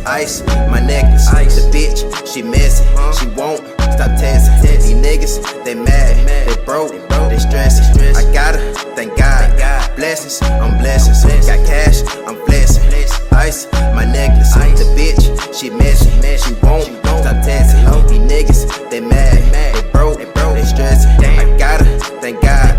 Ice, my necklace. Ice. The bitch, she messy. She won't stop testing. These niggas, they mad. They broke. They stressing. I got her, thank God. Blessings, I'm blessings. Got cash, I'm blessing. Ice, my necklace. The bitch, she messy. She won't stop testing. These niggas, they mad. They broke. They stressing. I got her, thank God.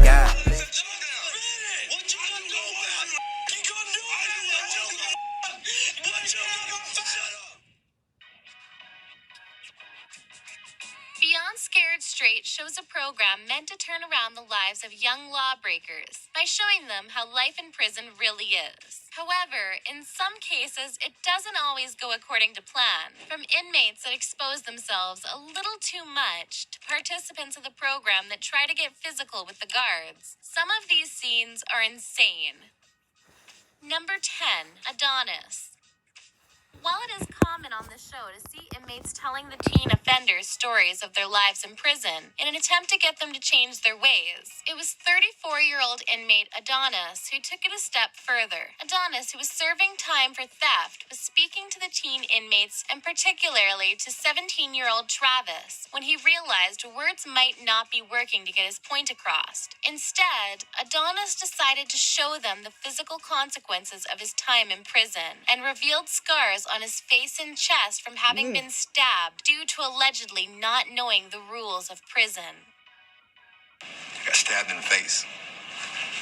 Beyond Scared Straight shows a program meant to turn around the lives of young lawbreakers by showing them how life in prison really is. However, in some cases, it doesn't always go according to plan. From inmates that expose themselves a little too much to participants of the program that try to get physical with the guards. Some of these scenes are insane. Number 10, Adonis. While it is common on this show to see inmates telling the teen offenders stories of their lives in prison in an attempt to get them to change their ways, it was 34-year-old inmate Adonis who took it a step further. Adonis, who was serving time for theft, was speaking to the teen inmates and particularly to 17-year-old Travis when he realized words might not be working to get his point across. Instead, Adonis decided to show them the physical consequences of his time in prison and revealed scars on his face and chest from having been stabbed due to allegedly not knowing the rules of prison. I got stabbed in the face.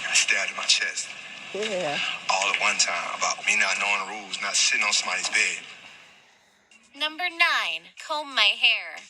I got stabbed in my chest. Yeah. All at one time about me not knowing the rules, not sitting on somebody's bed. Number 9, comb my hair.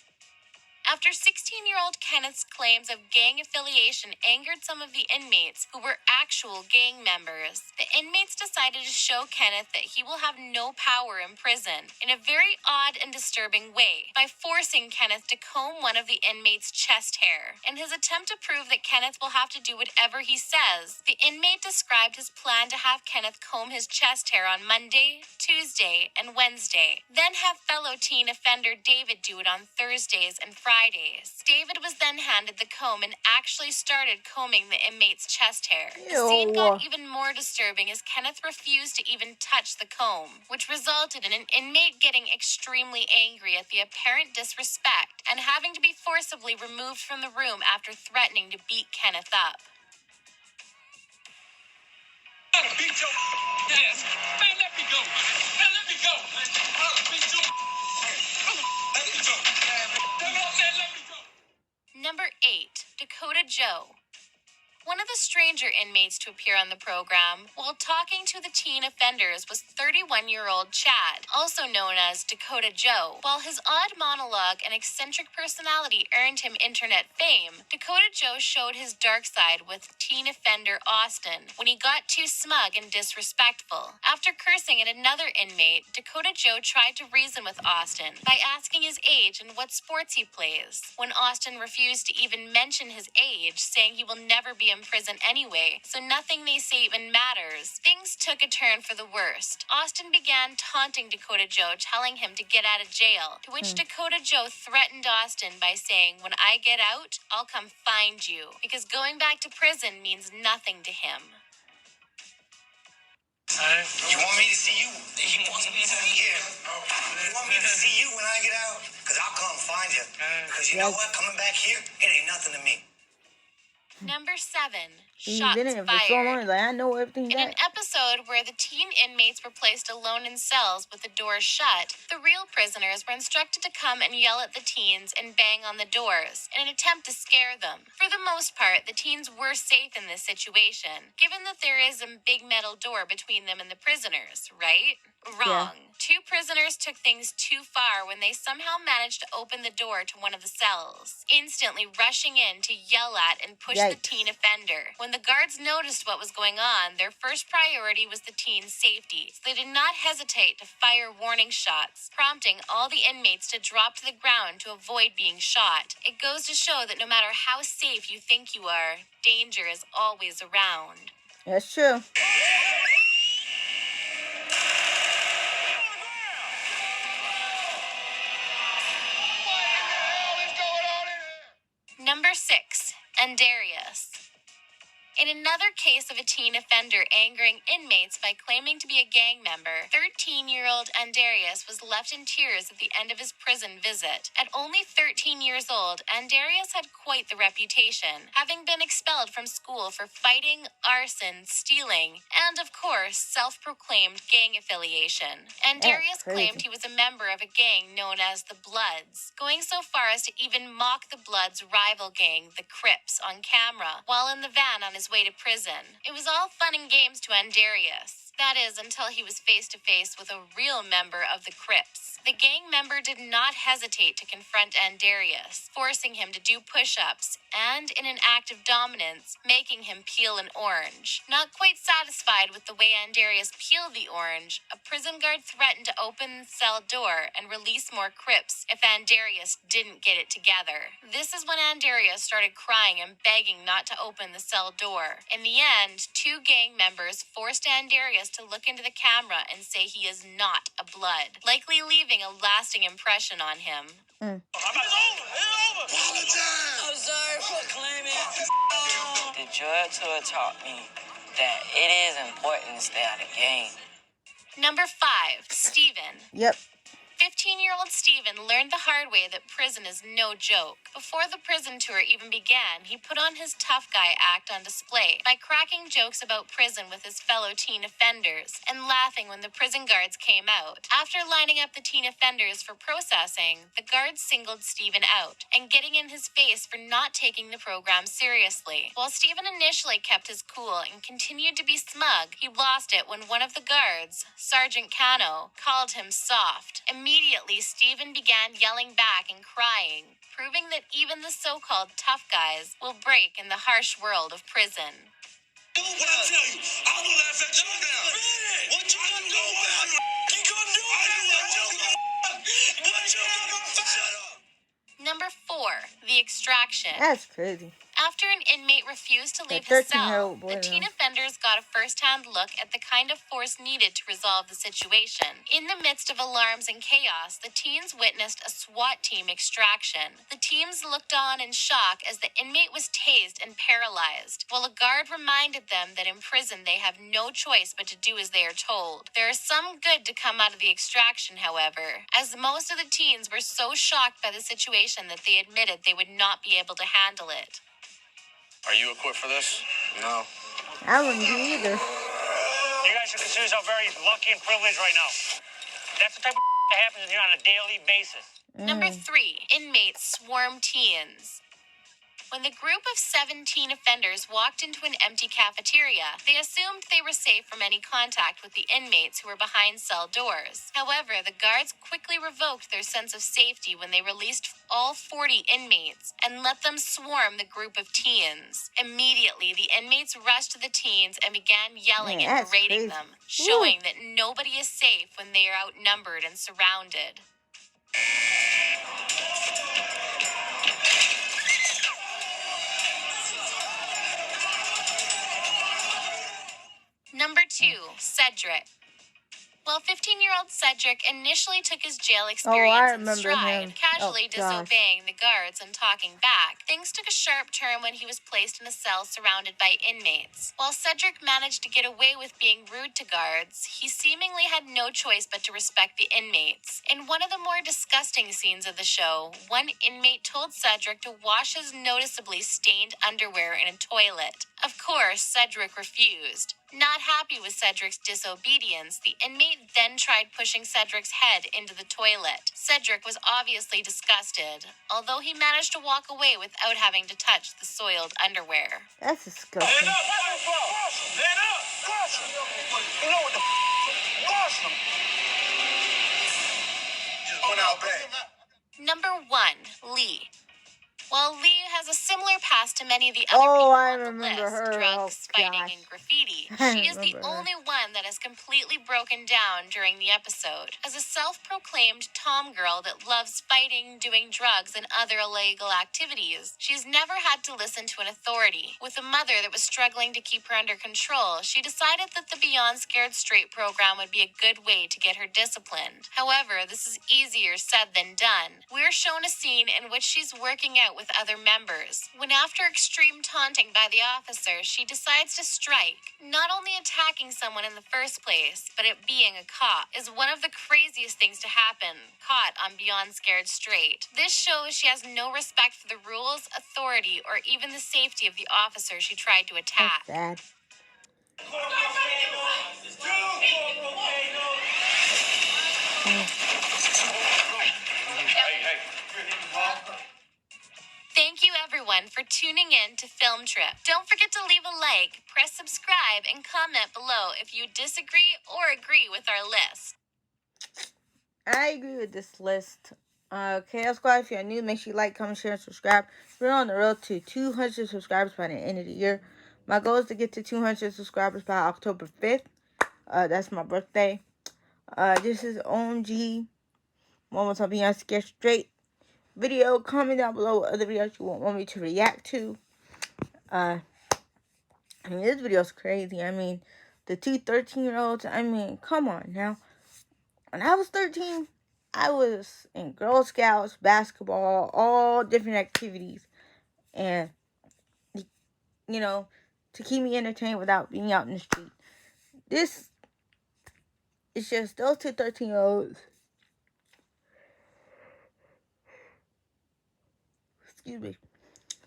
After 16-year-old Kenneth's claims of gang affiliation angered some of the inmates who were actual gang members, the inmates decided to show Kenneth that he will have no power in prison in a very odd and disturbing way by forcing Kenneth to comb one of the inmates' chest hair. In his attempt to prove that Kenneth will have to do whatever he says, the inmate described his plan to have Kenneth comb his chest hair on Monday, Tuesday, and Wednesday, then have fellow teen offender David do it on Thursdays and Fridays. David was then handed the comb and actually started combing the inmate's chest hair. The scene got even more disturbing as Kenneth refused to even touch the comb, which resulted in an inmate getting extremely angry at the apparent disrespect and having to be forcibly removed from the room after threatening to beat Kenneth up. Beat your ass. Man, let me go. Man, let me go. Beat your let me go. Let me go. Number 8, Dakota Joe. One of the stranger inmates to appear on the program while talking to the teen offenders was 31-year-old Chad, also known as Dakota Joe. While his odd monologue and eccentric personality earned him internet fame, Dakota Joe showed his dark side with teen offender Austin when he got too smug and disrespectful. After cursing at another inmate, Dakota Joe tried to reason with Austin by asking his age and what sports he plays. When Austin refused to even mention his age, saying he will never be in prison anyway, so nothing they say even matters, things took a turn for the worst. Austin began taunting Dakota Joe, telling him to get out of jail, to which Dakota Joe threatened Austin by saying, "When I get out, I'll come find you," because going back to prison means nothing to him. You want me to see you? You want me to see you? You want me to see you when I get out? Because I'll come find you. Because you know what? Coming back here, it ain't nothing to me. Number 7, He's shots been in it for so long, fired. like, I know everything In an that. episode where the teen inmates were placed alone in cells with the doors shut, the real prisoners were instructed to come and yell at the teens and bang on the doors in an attempt to scare them. For the most part, the teens were safe in this situation, given that there is a big metal door between them and the prisoners, right? Wrong. Yeah. 2 prisoners took things too far when they somehow managed to open the door to one of the cells, instantly rushing in to yell at and push the teen offender. When the guards noticed what was going on, their first priority was the teen's safety, so they did not hesitate to fire warning shots, prompting all the inmates to drop to the ground to avoid being shot. It goes to show that no matter how safe you think you are, danger is always around. That's true. Number 6, Andarius. In another case of a teen offender angering inmates by claiming to be a gang member, 13-year-old Andarius was left in tears at the end of his prison visit. At only 13 years old, Andarius had quite the reputation, having been expelled from school for fighting, arson, stealing, and, of course, self-proclaimed gang affiliation. Andarius claimed he was a member of a gang known as the Bloods, going so far as to even mock the Bloods' rival gang, the Crips, on camera, while in the van on his way to prison. It was all fun and games to Andarius. That is, until he was face-to-face with a real member of the Crips. The gang member did not hesitate to confront Andarius, forcing him to do push-ups, and, in an act of dominance, making him peel an orange. Not quite satisfied with the way Andarius peeled the orange, a prison guard threatened to open the cell door and release more Crips if Andarius didn't get it together. This is when Andarius started crying and begging not to open the cell door. In the end, 2 gang members forced Andarius to look into the camera and say he is not a Blood, likely leaving a lasting impression on him. It's over. I'm sorry for claiming. The drug tour taught me that it is important to stay out of gang. Number 5, Steven. Yep. 15-year-old Steven learned the hard way that prison is no joke. Before the prison tour even began, he put on his tough guy act on display by cracking jokes about prison with his fellow teen offenders and laughing when the prison guards came out. After lining up the teen offenders for processing, the guards singled Steven out and getting in his face for not taking the program seriously. While Steven initially kept his cool and continued to be smug, he lost it when one of the guards, Sergeant Cano, called him soft. Immediately, Steven began yelling back and crying, proving that even the so-called tough guys will break in the harsh world of prison. Do what I tell you. I'm gonna laugh at you now. What you gonna do about it? You gonna do about it? What you gonna do? Shut up. Number 4, The Extraction. That's crazy. After an inmate refused to leave That his cell, 13-year-old boy the teen now. offenders got a first-hand look at the kind of force needed to resolve the situation. In the midst of alarms and chaos, the teens witnessed a SWAT team extraction. The teens looked on in shock as the inmate was tased and paralyzed, while a guard reminded them that in prison they have no choice but to do as they are told. There is some good to come out of the extraction, however, as most of the teens were so shocked by the situation that they admitted they would not be able to handle it. Are you equipped for this? No. I wouldn't be either. You guys should consider yourself very lucky and privileged right now. That's the type of that happens here on a daily basis. Number 3, inmates swarm teens. When the group of 17 offenders walked into an empty cafeteria, they assumed they were safe from any contact with the inmates who were behind cell doors. However, the guards quickly revoked their sense of safety when they released all 40 inmates and let them swarm the group of teens. Immediately, the inmates rushed to the teens and began yelling Man, and that's berating crazy. them, showing that nobody is safe when they are outnumbered and surrounded. Number 2, Cedric. While 15-year-old Cedric initially took his jail experience in remember stride, him. casually Oh, gosh. disobeying the guards and talking back, things took a sharp turn when he was placed in a cell surrounded by inmates. While Cedric managed to get away with being rude to guards, he seemingly had no choice but to respect the inmates. In one of the more disgusting scenes of the show, one inmate told Cedric to wash his noticeably stained underwear in a toilet. Of course, Cedric refused. Not happy with Cedric's disobedience, the inmate then tried pushing Cedric's head into the toilet. Cedric was obviously disgusted, although he managed to walk away without having to touch the soiled underwear. That's disgusting. Stand up. Stand up. Cross him. You know what the cross him. Just went out back. Number 1, Lee. While Lee has a similar past to many of the other Oh, people I on the remember list, her. drugs, Oh, fighting, gosh. and graffiti, I she is the remember her. only one that has completely broken down during the episode. As a self-proclaimed tom girl that loves fighting, doing drugs, and other illegal activities, she's never had to listen to an authority. With a mother that was struggling to keep her under control, she decided that the Beyond Scared Straight program would be a good way to get her disciplined. However, this is easier said than done. We're shown a scene in which she's working out out with other members, when after extreme taunting by the officer, she decides to strike. Not only attacking someone in the first place, but it being a cop is one of the craziest things to happen, caught on Beyond Scared Straight. This shows she has no respect for the rules, authority, or even the safety of the officer she tried to attack. That's sad. Thank you everyone for tuning in to Film Trip. Don't forget to leave a like, press subscribe, and comment below if you disagree or agree with our list. I agree with this list. Chaos Squad, if you're new, make sure you like, comment, share, and subscribe. We're on the road to 200 subscribers by the end of the year. My goal is to get to 200 subscribers by October 5th. That's my birthday. This is OMG. Moments on Beyond Scared Straight video. Comment down below what other videos you want me to react to. I mean, this video's crazy. I mean, the two 13-year-olds, I mean, come on now. When I was 13, I was in Girl Scouts, basketball, all different activities. And, you know, to keep me entertained without being out in the street. This is just those two 13-year-olds. Excuse me.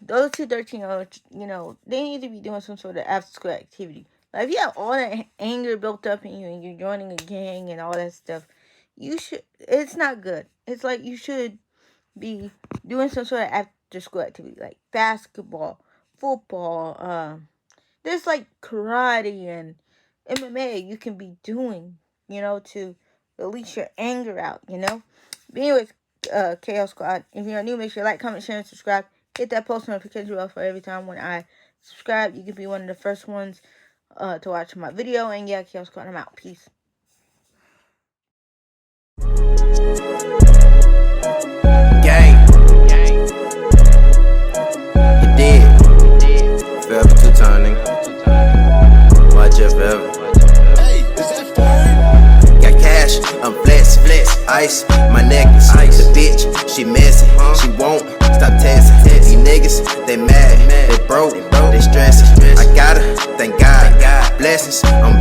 Those two 13-year-olds, you know, they need to be doing some sort of after-school activity. Like, if you have all that anger built up in you and you're joining a gang and all that stuff, it's not good. It's like you should be doing some sort of after-school activity, like basketball, football, there's like karate and MMA you can be doing, you know, to release your anger out, you know. But anyways, Chaos Squad, if you're new, make sure you like, comment, share, and subscribe. Hit that post notification bell for every time when I subscribe. You can be one of the first ones to watch my video. And yeah, Chaos Squad, I'm out. Peace. Gang. You did. Forever two-time, nigga. Watch it forever. Got cash, I'm flex, ice, my necklace. The bitch, she messy, she won't stop texting. These niggas, they mad, they broke, they stressing. I gotta thank God, blessings, I'm